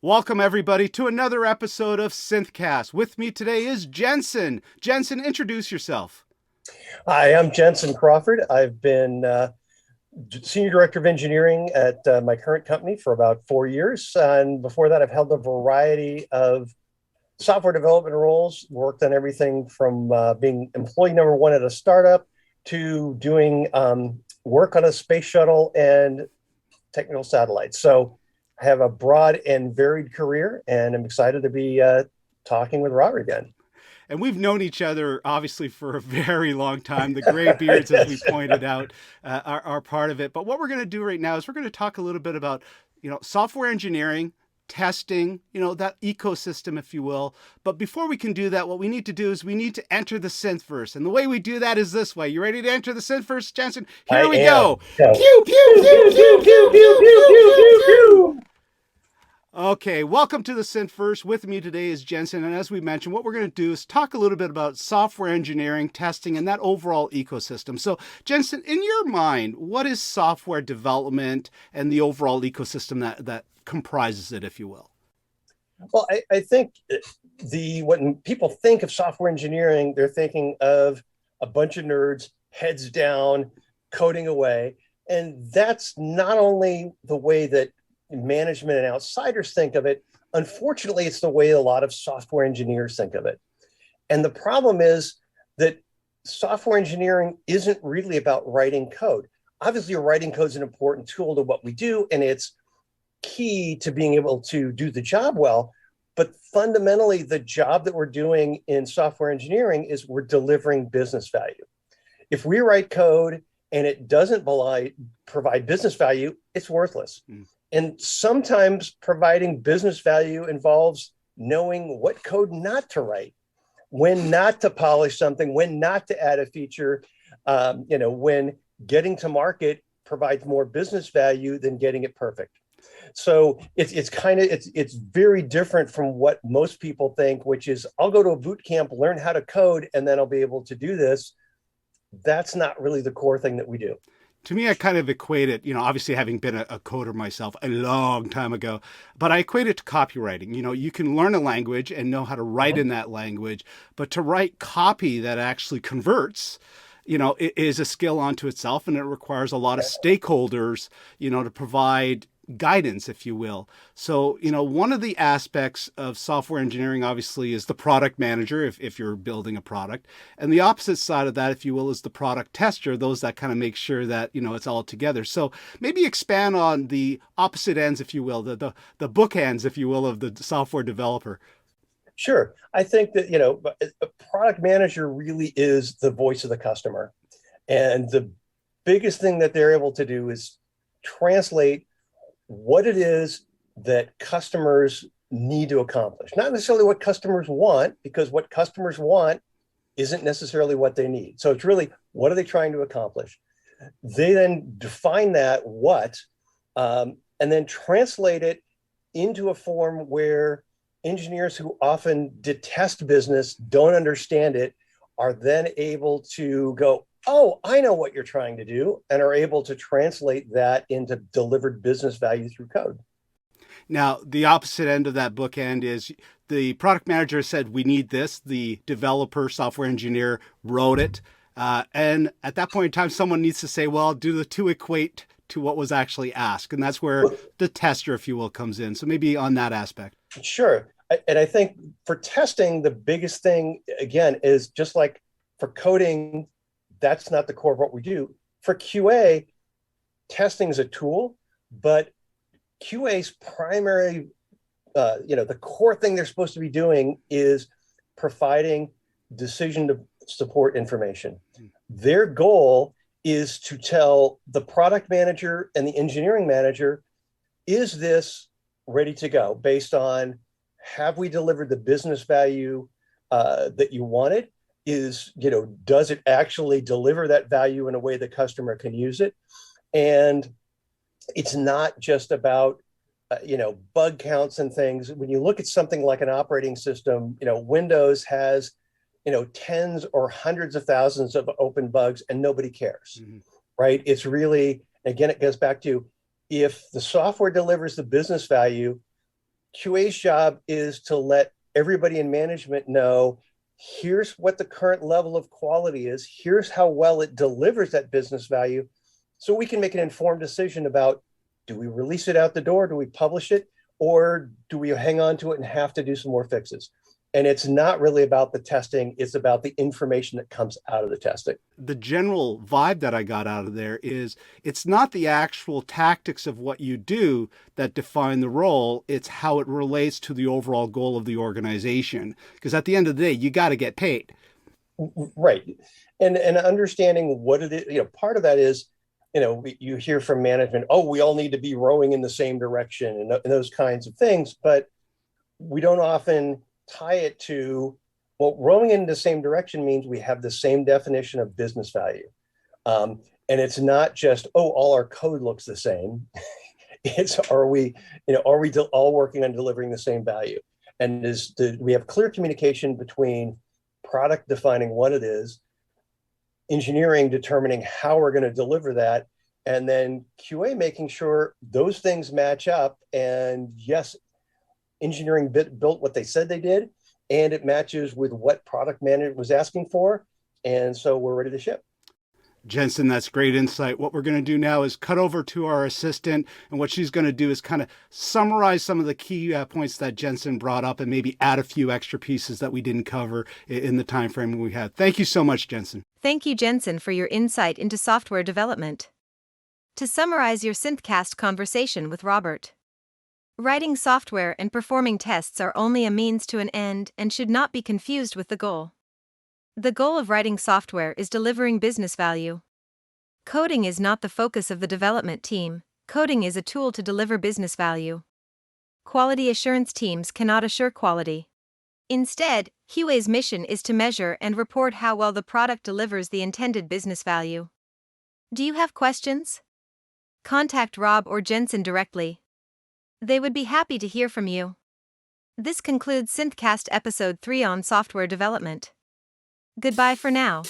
Welcome, everybody, to another episode of SynthCast. With me today is Jenson. Jenson, introduce yourself. Hi, I'm Jenson Crawford. I've been Senior Director of Engineering at my current company for about 4 years. And before that, I've held a variety of software development roles, worked on everything from being employee number one at a startup to doing work on a space shuttle and technical satellites. So I have a broad and varied career, and I'm excited to be talking with Robert again. And we've known each other, obviously, for a very long time. The gray beards, as we Yes. pointed out, are part of it. But what we're going to do right now is we're going to talk a little bit about, software engineering, testing, that ecosystem, if you will. But before we can do that, what we need to do is we need to enter the synthverse. And the way we do that is this way. You ready to enter the synthverse, Jensen? I Here we am. go. So, Pew, pew, pew, pew, pew, pew, pew, pew, pew, pew, pew, pew, pew, pew, pew, pew, pew. pew. Okay, welcome to the Synthverse. With me today is Jenson, and as we mentioned, what we're going to do is talk a little bit about software engineering, testing, and that overall ecosystem. So, Jenson, in your mind, what is software development and the overall ecosystem that comprises it, if you will? Well, I think the when people think of software engineering, they're thinking of a bunch of nerds, heads down, coding away. And that's not only the way that management and outsiders think of it. Unfortunately, it's the way a lot of software engineers think of it. And the problem is that software engineering isn't really about writing code. Obviously, writing code is an important tool to what we do, and it's key to being able to do the job well. But fundamentally, the job that we're doing in software engineering is we're delivering business value. If we write code and it doesn't provide business value, it's worthless. Mm. And sometimes providing business value involves knowing what code not to write, when not to polish something, when not to add a feature, when getting to market provides more business value than getting it perfect. So it's very different from what most people think, which is I'll go to a boot camp, learn how to code, and then I'll be able to do this. That's not really the core thing that we do. To me, I kind of equate it, obviously having been a coder myself a long time ago, but I equate it to copywriting. You can learn a language and know how to write Uh-huh. in that language, but to write copy that actually converts, it is a skill unto itself, and it requires a lot of stakeholders, to provide guidance, if you will. So, one of the aspects of software engineering, obviously, is the product manager, if you're building a product. And the opposite side of that, if you will, is the product tester, those that kind of make sure that, it's all together. So maybe expand on the opposite ends, if you will, the bookends, if you will, of the software developer. Sure. I think that, a product manager really is the voice of the customer. And the biggest thing that they're able to do is translate what it is that customers need to accomplish. Not necessarily what customers want, because what customers want isn't necessarily what they need. So it's really what are they trying to accomplish? They then define that what, and then translate it into a form where engineers who often detest business, don't understand it, are then able to go, oh, I know what you're trying to do, and are able to translate that into delivered business value through code. Now, the opposite end of that bookend is the product manager said, we need this. The developer, software engineer wrote it. And at that point in time, someone needs to say, well, do the two equate to what was actually asked? And that's where the tester, if you will, comes in. So maybe on that aspect. Sure. And I think for testing, the biggest thing, again, is just like for coding, that's not the core of what we do. For QA, testing is a tool, but QA's primary, the core thing they're supposed to be doing is providing decision to support information. Their goal is to tell the product manager and the engineering manager, is this ready to go based on have we delivered the business value that you wanted? Does it actually deliver that value in a way the customer can use it? And it's not just about bug counts and things. When you look at something like an operating system, Windows has tens or hundreds of thousands of open bugs, and nobody cares. Mm-hmm. Right? It's really, again, it goes back to if the software delivers the business value, QA's job is to let everybody in management know here's what the current level of quality is, here's how well it delivers that business value, so we can make an informed decision about, do we release it out the door, do we publish it, or do we hang on to it and have to do some more fixes? And it's not really about the testing, it's about the information that comes out of the testing. The general vibe that I got out of there is it's not the actual tactics of what you do that define the role, it's how it relates to the overall goal of the organization. Because at the end of the day, you got to get paid. Right. And understanding what it is, part of that is, you hear from management, oh, we all need to be rowing in the same direction and those kinds of things, but we don't often tie it to, well, rowing in the same direction means we have the same definition of business value. And it's not just, oh, all our code looks the same. It's, are we all working on delivering the same value? And we have clear communication between product defining what it is, engineering determining how we're going to deliver that, and then QA making sure those things match up. And yes, engineering built what they said they did, and it matches with what product management was asking for. And so we're ready to ship. Jenson, that's great insight. What we're going to do now is cut over to our assistant, and what she's going to do is kind of summarize some of the key points that Jenson brought up and maybe add a few extra pieces that we didn't cover in the time frame we had. Thank you so much, Jenson. Thank you, Jenson, for your insight into software development. To summarize your SynthCast conversation with Robert, writing software and performing tests are only a means to an end and should not be confused with the goal. The goal of writing software is delivering business value. Coding is not the focus of the development team, coding is a tool to deliver business value. Quality assurance teams cannot assure quality. Instead, QA's mission is to measure and report how well the product delivers the intended business value. Do you have questions? Contact Rob or Jenson directly. They would be happy to hear from you. This concludes SynthCast Episode 3 on software development. Goodbye for now.